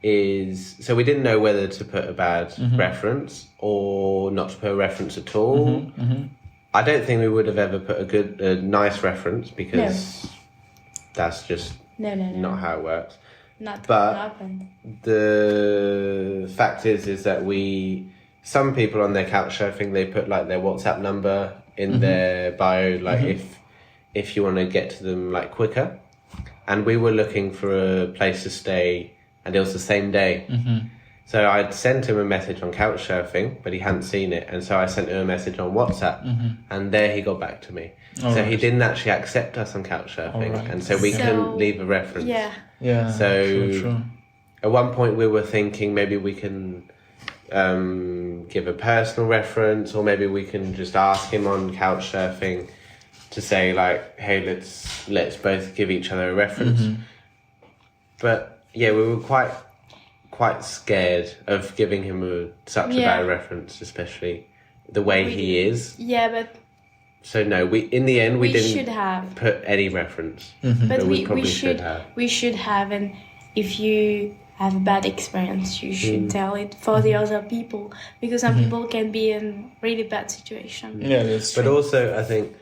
is so we didn't know whether to put a bad reference or not to put a reference at all. I don't think we would have ever put a nice reference because that's just No. not how it works. Not But- what happened. The fact is that some people on their Couchsurfing, they put like their WhatsApp number in their bio, like if you want to get to them like quicker. And we were looking for a place to stay, and it was the same day. So I'd sent him a message on Couchsurfing, but he hadn't seen it, and so I sent him a message on WhatsApp, and there he got back to me. So he didn't actually accept us on Couchsurfing, and so we couldn't leave a reference. Yeah. So true. at one point we were thinking maybe we can give a personal reference, or maybe we can just ask him on Couchsurfing to say like, hey, let's both give each other a reference. But yeah, we were quite scared of giving him such a bad reference, especially the way he is. Yeah, but So no, in the end we didn't should have. put any reference. But we probably should have. We should have, and if you have a bad experience, you should tell it for the other people, because some people can be in really bad situation. Yeah, that's true. But also, I think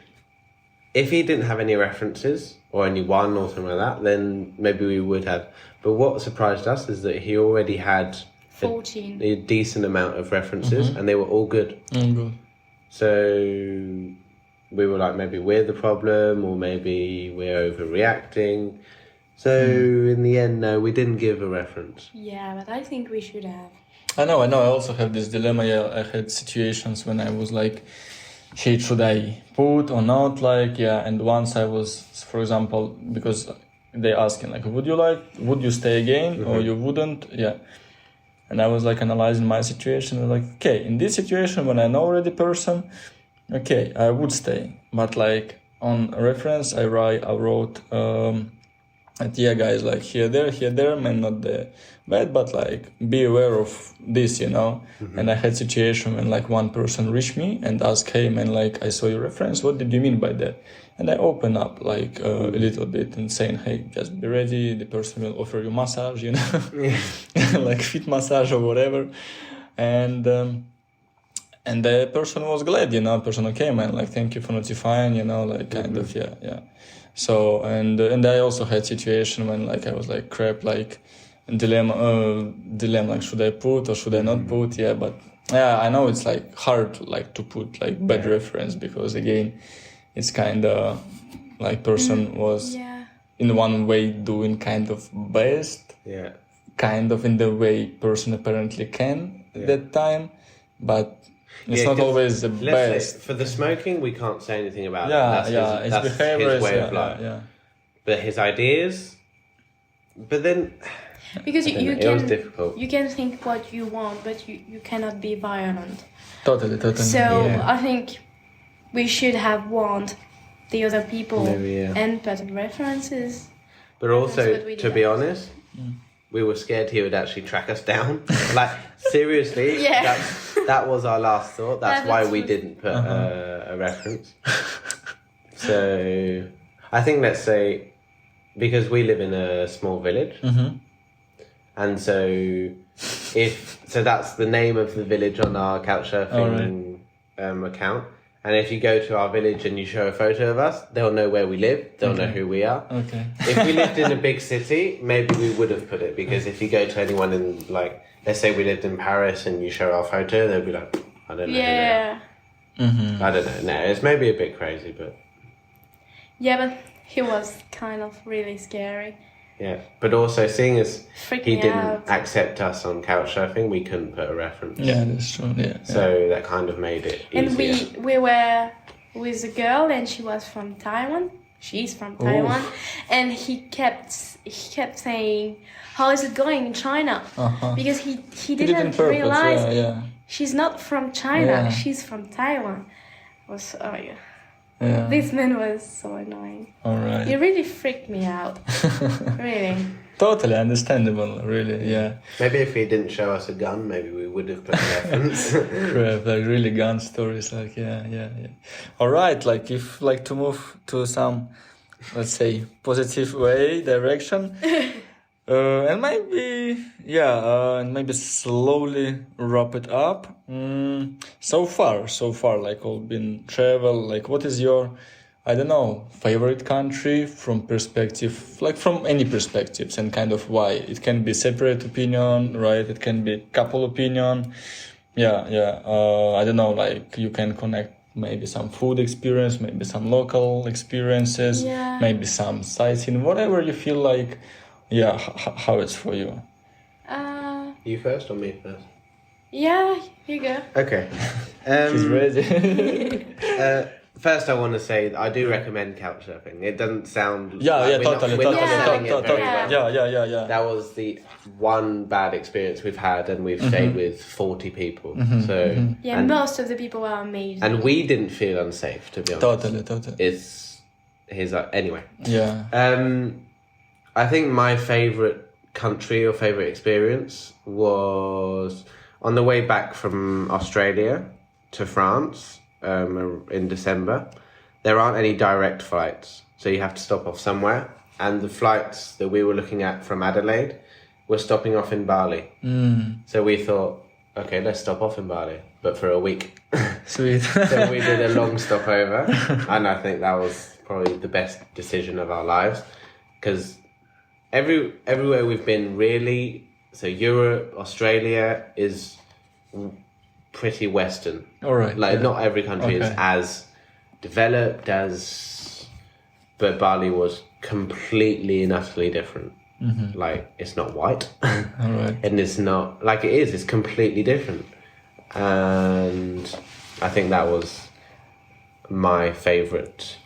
if he didn't have any references or only one or something like that, then maybe we would have. But what surprised us is that he already had 14. a decent amount of references, and they were all good. Good. So we were like, maybe we're the problem, or maybe we're overreacting. So in the end, no, we didn't give a reference. Yeah, but I think we should have. I know. I also have this dilemma. Yeah, I had situations when I was like, hey, should I put or not? Like, yeah. And once I was, for example, because they asking like, would you stay again or you wouldn't? Yeah. And I was like analyzing my situation. Like, okay, in this situation, when I know already person, okay, I would stay. But like on reference, I wrote, yeah, guys, like here, there, man, not the bad, but like be aware of this, And I had situation when like one person reached me and asked, hey, man, like I saw your reference. What did you mean by that? And I open up like a little bit and saying, hey, just be ready. The person will offer you massage, like feet massage or whatever. And the person was glad, person, okay, man, like thank you for notifying, like kind of, yeah. So, and I also had situation when like I was like crap, like dilemma, like should I put or should I not put? Yeah, but yeah, I know it's like hard like to put like bad reference, because again, it's kind of like person was in one way doing kind of best, kind of in the way person apparently can at that time, but it's not always the best. For the smoking, we can't say anything about it. It's That's behavior. his way of life. Yeah. But his ideas. But then, Because you it was difficult. You can think what you want, but you cannot be violent. Totally. So I think we should have warned the other people and put references. But also, to be honest, we were scared he would actually track us down. Like, seriously, that was our last thought. That's why we didn't put a reference. So, I think, let's say, because we live in a small village, and so that's the name of the village on our Couchsurfing account. And if you go to our village and you show a photo of us, they'll know where we live. They'll know who we are. Okay. If we lived in a big city, maybe we would have put it, because if you go to anyone in, like, let's say we lived in Paris and you show our photo, they'll be like, I don't know who they are. I don't know. No, it's maybe a bit crazy, but... Yeah, but he was kind of really scary. Yeah, but also seeing as he didn't out. accept us on Couchsurfing, we couldn't put a reference. Yeah, that's true. Yeah. So that kind of made it easier. And we were with a girl, and she was from Taiwan. She's from Taiwan, and he kept saying, "How is it going in China?" Because he didn't purpose, realize she's not from China. Yeah. She's from Taiwan. Yeah. This man was so annoying. All right. He really freaked me out. Really. Totally understandable, really, yeah. Maybe if he didn't show us a gun, maybe we would have put a reference. Crap, like really gun stories, like, yeah. All right, like if like to move to some, let's say, positive direction, and maybe slowly wrap it up. So far, like all been travel, like what is your, I don't know, favorite country from perspective, like from any perspectives, and kind of why? It can be separate opinion, right? It can be couple opinion. I don't know, like you can connect maybe some food experience, maybe some local experiences, maybe some sightseeing, whatever you feel like, how it's for you. You first or me first? Yeah, you go. Okay. She's ready. First, I want to say I do recommend Couchsurfing. It doesn't sound Totally. we're not selling it very well. Yeah. That was the one bad experience we've had, and we've stayed with 40 people. So and most of the people are amazing. And we didn't feel unsafe, to be honest. Totally. It's his anyway. Yeah. I think my favorite country or favorite experience was on the way back from Australia to France. In December, there aren't any direct flights, so you have to stop off somewhere, and the flights that we were looking at from Adelaide were stopping off in Bali. So we thought, okay, let's stop off in Bali, but for a week. Sweet. So we did a long stopover, and I think that was probably the best decision of our lives, because everywhere we've been, really, so Europe, Australia is pretty Western. All right. Like not every country is as developed but Bali was completely and utterly different. Like it's not white. All right. And it's not like it is. It's completely different. And I think that was my favorite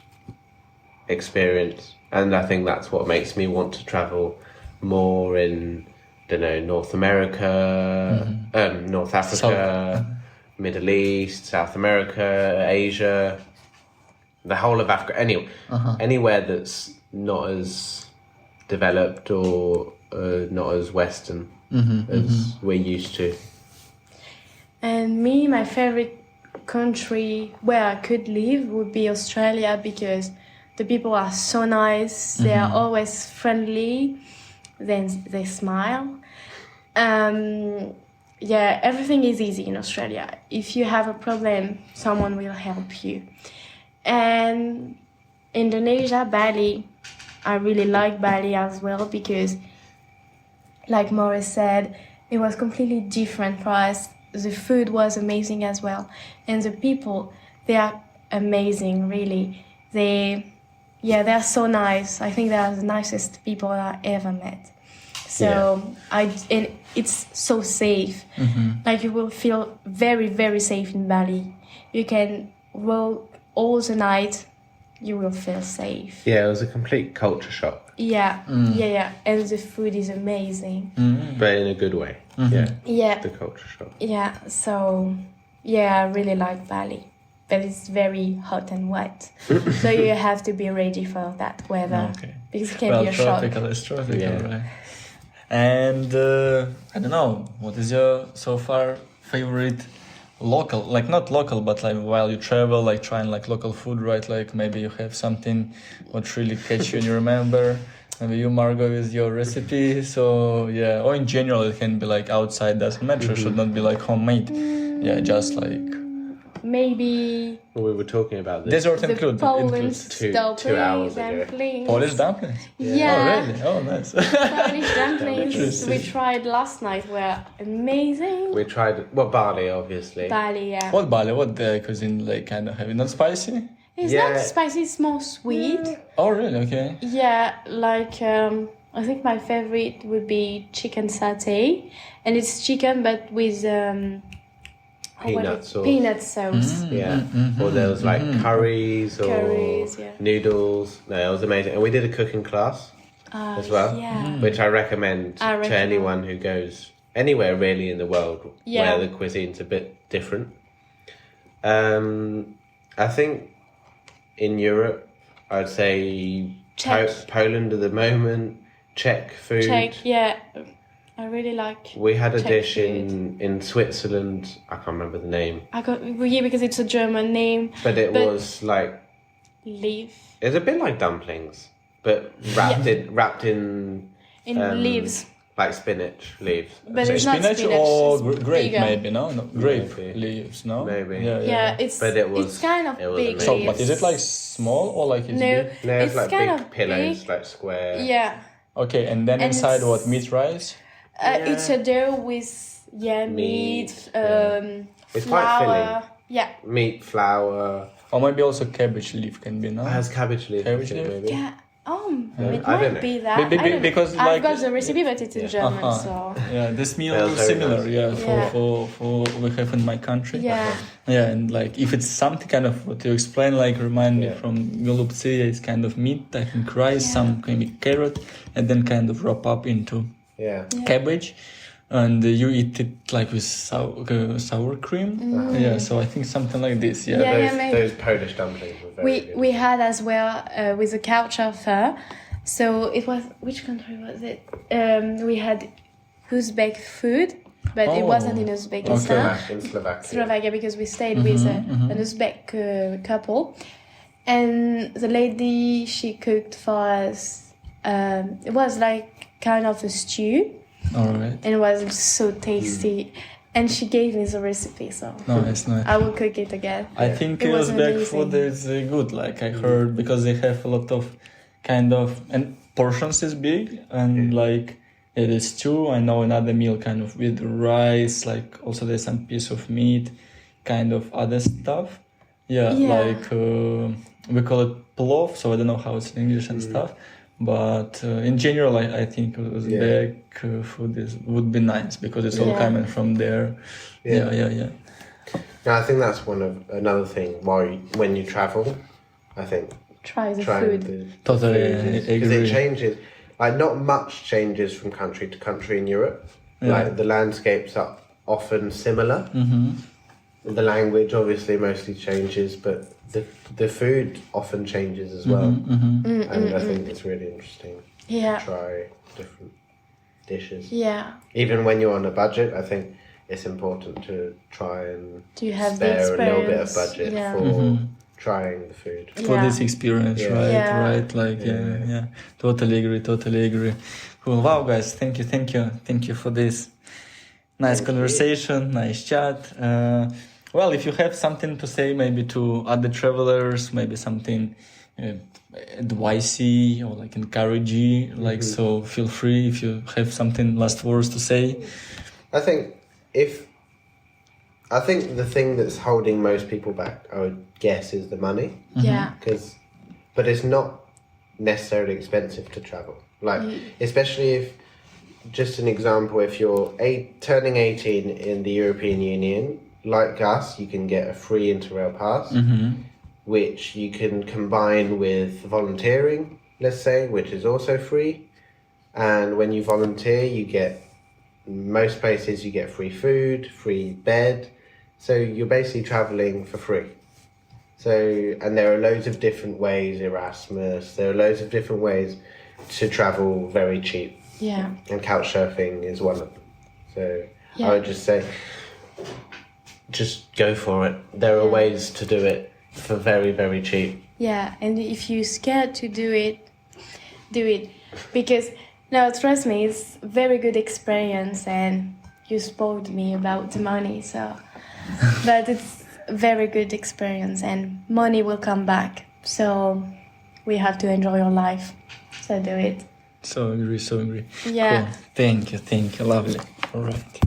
experience. And I think that's what makes me want to travel more in, North America, North Africa, Middle East, South America, Asia, the whole of Africa. Anywhere that's not as developed or not as Western as we're used to. And me, my favorite country where I could live would be Australia, because the people are so nice. They are always friendly. Then they smile. Everything is easy in Australia. If you have a problem, someone will help you. And Indonesia, Bali, I really like Bali as well, because like Maurice said, it was completely different for us. The food was amazing as well. And the people, they are amazing, really. They're so nice. I think they are the nicest people I ever met. So and it's so safe. Like you will feel very, very safe in Bali. You can walk all the night. You will feel safe. Yeah, it was a complete culture shock. Yeah. And the food is amazing. But in a good way. Yeah. The culture shock. Yeah. So I really like Bali. But it's very hot and wet. So you have to be ready for that weather. Okay. Because it can be a shock. It's tropical, right? And I don't know, what is your so far favorite local, like not local, but like while you travel, like trying like local food, right? Like maybe you have something what really catch you and you remember. Maybe you, Margo, with your recipe. So or in general, it can be like outside, doesn't matter. Should not be like homemade. Just like maybe. Well, we were talking about this. Dessert includes two hours ago. Polish dumplings. Yeah. Oh really? Oh nice. Polish dumplings we tried last night were amazing. We tried Bali, obviously. Bali, yeah. What Bali? What the cuisine like kind of heavy? Not spicy? It's not spicy. It's more sweet. Oh really? Okay. Yeah, like I think my favorite would be chicken satay, and it's chicken but with peanut sauce. Peanut sauce. Yeah. Or there was like curries or noodles. No, it was amazing. And we did a cooking class as well, which I recommend to anyone who goes anywhere really in the world where the cuisine's a bit different. I think in Europe, I'd say Poland at the moment, Czech food. Czech, yeah. I really like. We had a Czech dish food. in Switzerland. I can't remember the name. Because it's a German name. But it was like leaf. It's a bit like dumplings, but wrapped in leaves. Like spinach leaves. But So it's not spinach spinach. or it's grape, bigger. maybe, no? Grape Maybe. leaves, no? Maybe. Yeah, it's kind of big. amazing. So, leaves. but is it like small or like it's No, big? No, it's like kind big of pillows, big. like square. Yeah. Okay, and then And inside it's- what, meat rice? It's a dough with meat, It's quite flour. Yeah. Meat, flour. Or maybe also cabbage leaf can be, no? It has cabbage leaf. Cabbage in it, leaf? maybe. Yeah. It I don't might be know. that. Be- I don't know. because, I've like- got the recipe, but it's in German, so Yeah, this meal Smells is very similar, nice. yeah, for we have in my country. yeah. Yeah, and like if it's something kind of what you explain, like remind me Yeah. from golubцы, it's kind of meat, I think rice, some maybe carrot, and then kind of wrap up into Yeah. cabbage, and you eat it like with sour cream. Yeah, so I think something like this. Yeah. Yeah. Those, those Polish dumplings were very good. We had as well with the Couchsurfing. So it was, which country was it? We had Uzbek food, but it Oh, wasn't in Uzbekistan. In Slovakia. Slovakia, because we stayed with an Uzbek couple, and the lady, she cooked for us. It was like kind of a stew, All right. and it was so tasty. And she gave me the recipe, so Nice. I will cook it again. I think It was Uzbek amazing. food is good. Like I heard, because they have a lot of kind of, and portions is big, and like it is stew. I know another meal kind of with rice, like also there's some piece of meat, kind of other stuff. Yeah. Like we call it plov, so I don't know how it's in English and stuff. But in general, I think Uzbek food would be nice because it's all coming from there. Yeah. No, I think that's another thing. When you travel, I think Try the trying food. the Totally, food I because agree. it changes. Like not much changes from country to country in Europe. Yeah. Like the landscapes are often similar. The language obviously mostly changes, but the food often changes as well. And I think it's really interesting Yeah. to try different dishes. Yeah. Even when you're on a budget, I think it's important to try and Do you have the spare a little bit of experience? budget Yeah. for trying the food. For Yeah. this experience, Yeah. right? Yeah. Right, like yeah. Totally agree. Cool. Wow, guys, thank you for this nice conversation, nice chat. Well, if you have something to say, maybe to other travelers, maybe something advicey or like encouraging, like so, feel free if you have something last words to say. I think the thing that's holding most people back, I would guess, is the money. Yeah. But it's not necessarily expensive to travel. Like, especially if, just an example, if you're turning 18 in the European Union, like us, you can get a free Interrail pass, which you can combine with volunteering, let's say, which is also free. And when you volunteer, most places you get free food, free bed. So you're basically traveling for free. And there are loads of different ways, Erasmus, there are loads of different ways to travel very cheap. Yeah. And Couchsurfing is one of them. So Yeah. I would just say, just go for it. There are ways to do it for very, very cheap. Yeah, and if you're scared to do it, do it. Because, no, trust me, it's a very good experience, and you spoiled me about the money, so... But it's a very good experience, and money will come back. So we have to enjoy your life. So do it. So agree. Yeah. Cool. Thank you. Lovely. All right.